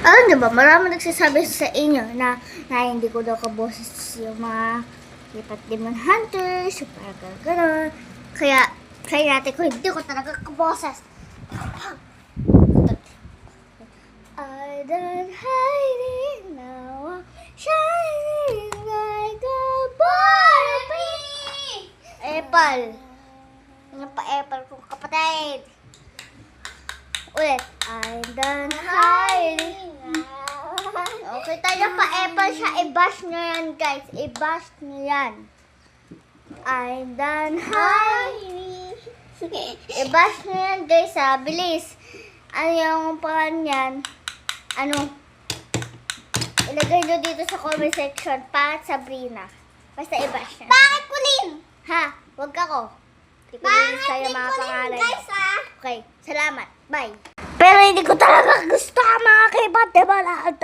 Alam niyo ba, marami nagsasabi sa inyo na hindi ko daw kaboses yung mga lipat demon hunters, yung parang gano'n. Kaya natin ko, hindi ko talaga kaboses. I don't hide it now, shining like a butterfly. Apple. Yung pa-apple kong kapatid. Ulit. I don't hide it. Okay, tayo pa-apple siya. I-bash nyo yan, guys. I-bash nyo yan. I don't hide it. I-bash nyo yan, guys, ha. Bilis. Ano yung pangalan yan? Ano? Ilagay nyo dito sa comment section. Pat Sabrina. Basta i-bash nyo. Bakit kulin? Ha? Huwag ako. Hindi ko Bakit bilis sa'yo di mga kulin, pangalan. guys, ha? Okay, salamat. Bye. Pero hindi ko talaga gusto ang mga kaibat, diba, lahat?